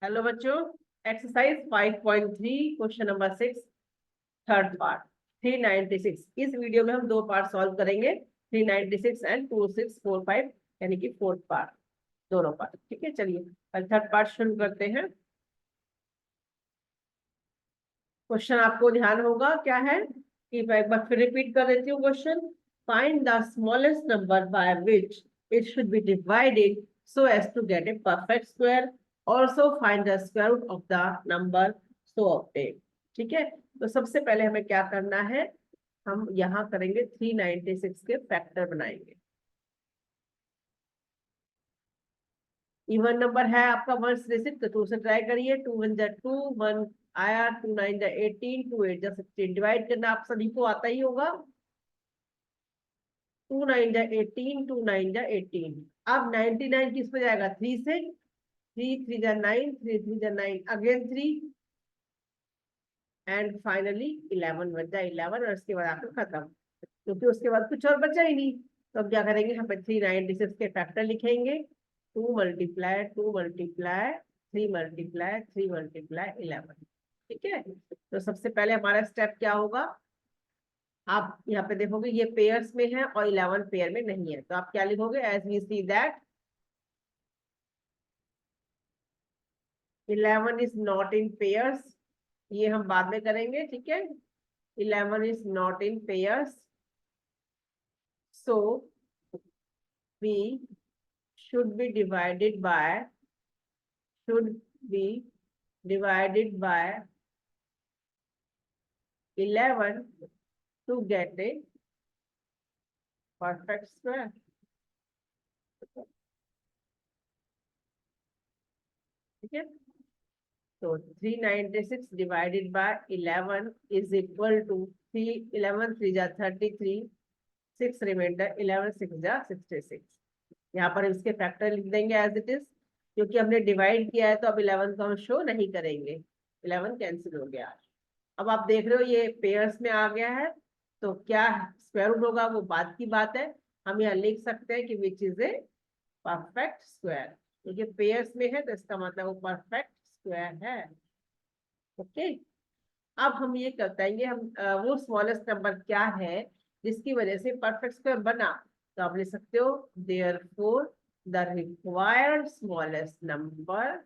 Hello बच्चों, exercise 5.3 question number 6 third part 396। इस video में हम दो पार्ट सॉल्व करेंगे, 396 एंड 2645, यानी कि फोर्थ पार्ट, दोनों पार्ट। ठीक है, चलिए पहले थर्ड पार्ट शुरू करते हैं। क्वेश्चन आपको ध्यान होगा क्या है कि मैं एक बार फिर रिपीट कर देती हूँ question. Find the smallest number by which it should be divided so as to get a perfect square. Also find the square root of the number so obtained. ठीक है, तो सबसे पहले हमें क्या करना है, हम यहाँ करेंगे 396 के फैक्टर बनाएंगे। इवन नंबर है आपका 1 से 6, तो 2 से ट्राई करिए। 2 1 जा 2, 1 आया, 2 9 जा 18, 2 8 जा 16। डिवाइड करना आप सभी को आता ही होगा। 2 9 जा 18, 2 9 जा 18। अब 99 किस पे जाएगा? 3 से। 3 3 जा 9, 3 3 जा 9, अगेन 3, एंड फाइनली 11 बचा। 11 और उसके बाद आपका खत्म, क्योंकि उसके बाद कुछ और बचा ही नहीं। तो अब क्या करेंगे, हम 396 के फैक्टर लिखेंगे। 2 मल्टीप्लाई 2 मल्टीप्लाई 3 मल्टीप्लाई 3 मल्टीप्लाई 11। ठीक है, तो सबसे पहले हमारा स्टेप क्या होगा, आप यहाँ पे देखोगे ये पेयर्स में है और 11 पेयर में नहीं है, तो आप क्या लिखोगे? As we see that 11 is not in pairs. ये हम बाद में करेंगे, ठीक है। 11 is not in pairs, so we should be divided by should be divided by 11 to get a perfect square. ठीक है, तो 396 divided by 11 is equal to 3 11 3 जा 33, 6 रिमाइंडर, 11 6 जा 66। यहाँ पर इसके फैक्टर लिख देंगे एज इट इज, क्योंकि हमने डिवाइड किया है तो अब 11 को हम शो नहीं करेंगे। 11 कैंसिल हो गया। अब आप देख रहे हो ये पेयर्स में आ गया है, तो क्या स्क्वायर रूट होगा वो बात की बात है। हम यहाँ लिख सकते हैं कि which is a perfect square, क्योंकि पेयर्स में है तो इसका मतलब वो परफेक्ट स्क्वायर है। ओके, अब हम ये बताएंगे हम वो स्मॉलेस्ट नंबर क्या है जिसकी वजह से परफेक्ट स्क्वायर बना। तो आप लिख सकते हो therefore the required smallest number,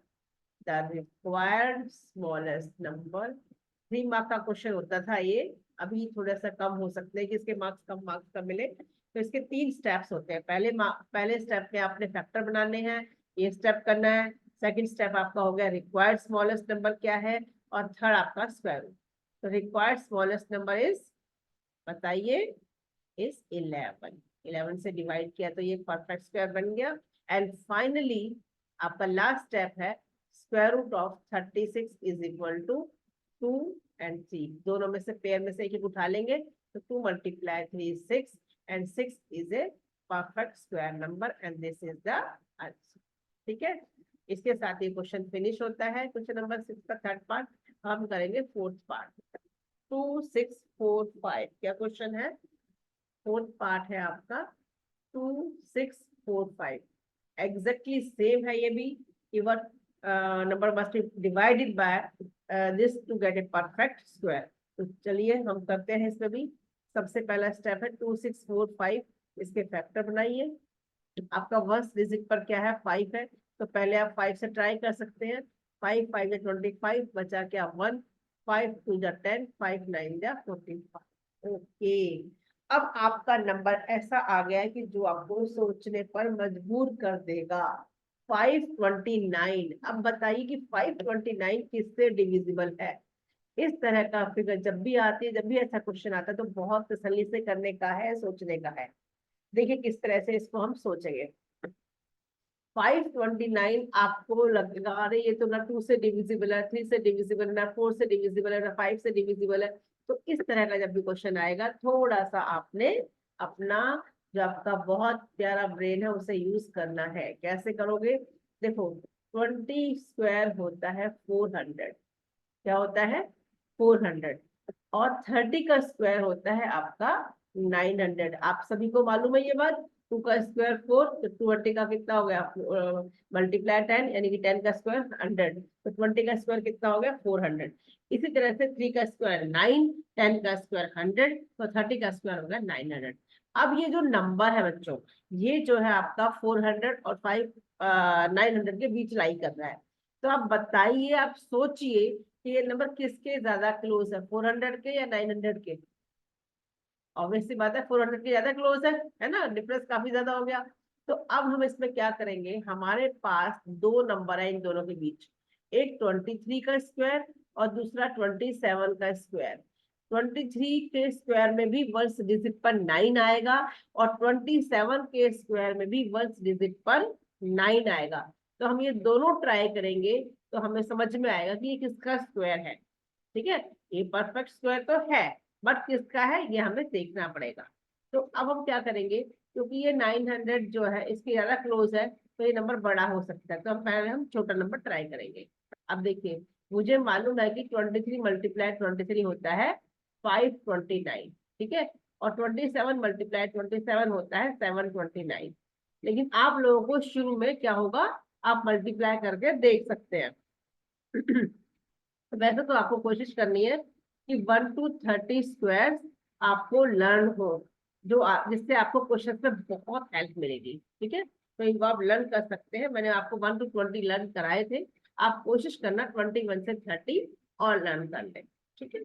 the required smallest number. 3 mark का क्वेश्चन होता था ये, अभी थोड़ा सा कम हो सकते हैं कि इसके मार्क्स कम मिले। तो इसके 3 स्टेप्स होते हैं। पहले स्टेप में आपने फैक्टर बनाने हैं, ये स्टेप करना है। सेकंड स्टेप आपका हो गया रिक्वायर्ड स्मॉलेस्ट नंबर क्या है, और थर्ड आपका स्क्वायर रूट। तो रिक्वायर्ड स्मॉलेस्ट नंबर इज, बताइए, इज 11। 11 से डिवाइड किया तो ये परफेक्ट स्क्वायर बन गया। एंड फाइनली आपका लास्ट स्टेप है square root of 36 is equal to 2 and 3। दोनों में से पेयर में से एक उठा लेंगे, तो 2 multiply 3 is 6 and 6 is a perfect square number and this is the answer. ठीक है, इसके साथ ये क्वेश्चन फिनिश होता है, क्वेश्चन नंबर 6 का थर्ड पार्ट। हम करेंगे फोर्थ पार्ट 2645। क्या क्वेश्चन है? फोर्थ पार्ट है आपका 2645। एग्जैक्टली सेम है ये भी। Even number must be divided by this to get a perfect square. तो चलिए हम करते हैं इसमें भी। सबसे पहला स्टेप है 2645, इसके फैक्टर बनाइए। आपका वर्स्ट डिजिट पर क्या है? 5 है, तो पहले आप 5 से ट्राई कर सकते हैं। 5 5 या 25 बचा क्या? 1। 5 2 जा 10, 5 9 जा 45। ओके, अब आपका नंबर ऐसा आ गया है कि जो आपको सोचने पर मजबूर कर देगा। 529। अब बताइए कि 529 किससे डिविजिबल है? इस तरह का फिगर जब भी आती है, जब भी ऐसा क्वेश्चन आता है, तो बहुत तसल्ली से करने का है, सोचने का है। देखिए किस तरह से इसको हम सोचेंगे। 529 आपको लगेगा अरे ये तो ना 2 से डिविजिबल है, 3 से डिविजिबल है, ना 4 से डिविजिबल है, ना 5 से डिविजिबल है। तो इस तरह का जब भी क्वेश्चन आएगा, थोड़ा सा आपने अपना जो आपका बहुत प्यारा ब्रेन है उसे यूज करना है। कैसे करोगे? देखो, 20 स्क्वायर होता है 400। क्या होता है? 400। और 30 का स्क्वायर होता है आपका 900। आप सभी को मालूम है ये बात। 2 का स्क्वायर 4, तो 20 का कितना हो गया, मल्टीप्लाई 10, यानी कि 10 का स्क्वायर 100, तो 20 का स्क्वायर कितना हो गया 400। इसी तरह से 3 का स्क्वायर 9, 10 का स्क्वायर 100, तो 30 का स्क्वायर हो गया 900। अब ये जो नंबर है बच्चों, ये जो है आपका 400 और 900 के बीच लाई कर रहा है। तो आप बताइए, आप सोचिए कि ये नंबर किसके ज्यादा क्लोज है, 400 के या 900 के। ऑब्वियस सी बात है 400 के ज्यादा क्लोज है ना, डिफरेंस काफी ज्यादा हो गया। तो अब हम इसमें क्या करेंगे, हमारे पास दो नंबर है इन दोनों के बीच, एक 23 का स्क्वायर और दूसरा 27 का स्क्वायर। 23 के स्क्वायर में भी वंस डिजिट पर 9 आएगा और 27 के स्क्वायर में भी वंस डिजिट पर 9 आएगा। तो हम ये दोनों ट्राई करेंगे तो हमें समझ में आएगा कि ये किसका स्क्वायर है। ठीक है, ये परफेक्ट स्क्वायर तो है, बट किसका है ये हमें देखना पड़ेगा। तो अब हम क्या करेंगे, क्योंकि ये 900 जो है इसके ज्यादा क्लोज है, तो ये नंबर बड़ा हो सकता है, तो हम पहले हम छोटा नंबर ट्राई करेंगे। अब देखिए, मुझे मालूम है कि 23 मल्टीप्लाई 23 होता है 529, ठीक है, और 27 मल्टीप्लाई 27 होता है 729। लेकिन आप लोगों को शुरू में क्या होगा, आप मल्टीप्लाई करके देख सकते हैं। वैसे तो आपको कोशिश करनी है कि 1 to 30 स्क्वायर आपको लर्न हो, जिससे आपको क्वेश्चन में बहुत हेल्प मिलेगी। ठीक है, तो इनको आप लर्न कर सकते हैं, मैंने आपको 1 to 20 लर्न कराए थे, आप कोशिश करना 21 से 30 और लर्न कर ले। ठीक है,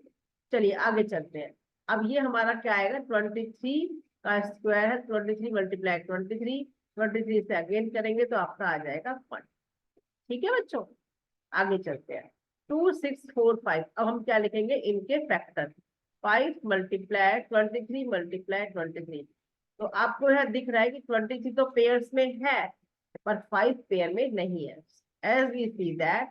चलिए आगे चलते हैं। अब ये हमारा क्या आएगा, 23 का स्क्वायर है 23 मल्टीप्लाई 23, 23 से अगेन करेंगे तो आपका आ जाएगा 1। ठीक है बच्चों, आगे चलते हैं। 2645, अब हम क्या लिखेंगे, इनके फैक्टर। 5 मल्टीप्लाई 23 मल्टीप्लाई 23, तो आपको यह दिख रहा है कि 23 तो पेयर्स में है पर 5 पेयर में नहीं है। As we see that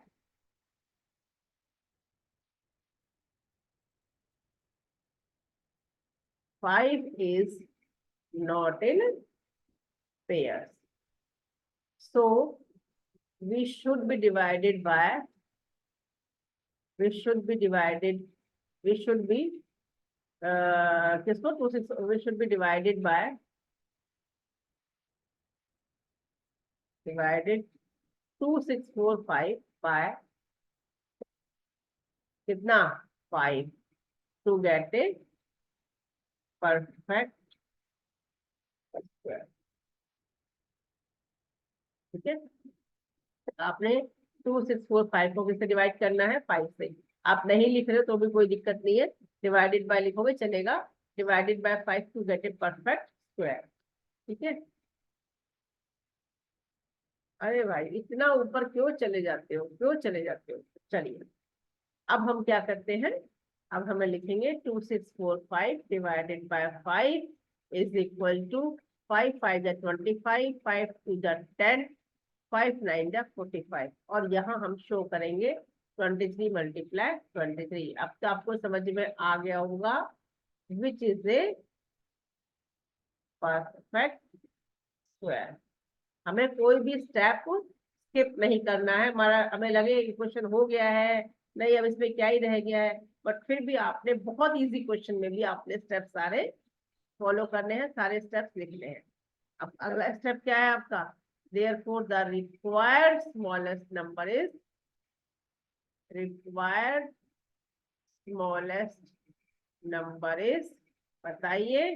5 is not in pairs, so we should be divided by, we should be divided, we should be किसको 26, we should be divided by, divided 2645 by कितना 5 to get a perfect square। ठीक है, आपने 2645 को किससे divide करना है, 5 से। आप नहीं लिख रहे तो भी कोई दिक्कत नहीं है, डिवाइडेड बाय लिखोगे चलेगा, divided by 5 to get a perfect square. ठीक है, अरे भाई इतना ऊपर क्यों चले जाते हो, क्यों चले जाते हो। चलिए, अब हम क्या करते हैं, अब हमें लिखेंगे 2645 divided by 5 is equal to 5 5 जा 25, 5 2 जा 10, 5 9 जा 45, और यहाँ हम शो करेंगे 23 मल्टीप्लाई 23। अब तो आपको समझ में आ गया होगा which is a perfect square. हमें कोई भी स्टेप स्किप नहीं करना है, हमारा हमें लगे कि क्वेश्चन हो गया है, नहीं अब इसमें क्या ही रह गया है, बट फिर भी आपने बहुत इजी क्वेश्चन में भी आपने स्टेप सारे फॉलो करने हैं, सारे स्टेप्स लिखने हैं। अब अगला स्टेप क्या है आपका, therefore the required smallest number is, required smallest number is, बताइए,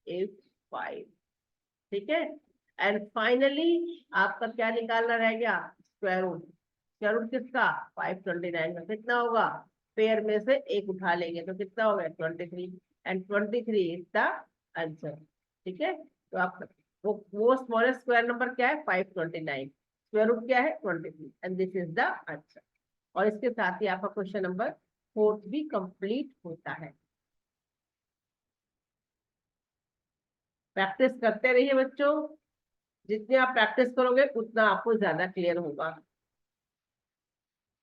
is 5। ठीक है, एंड फाइनली आपका क्या निकालना रह गया, स्क्वायर रूट। स्क्वायर रूट किसका, 529 का कितना होगा, पेयर में से एक उठा लेंगे तो कितना होगा 23, एंड 23 इज द आंसर। ठीक है, तो आप वो स्मॉलेस्ट स्क्वायर नंबर क्या है 529, स्क्वायर रूट क्या है 23, and this is the answer. और इसके साथ ही आपका क्वेश्चन नंबर 4 भी कंप्लीट होता है। प्रैक्टिस करते रहिए बच्चों, जितने आप प्रैक्टिस करोगे उतना आपको ज्यादा क्लियर होगा।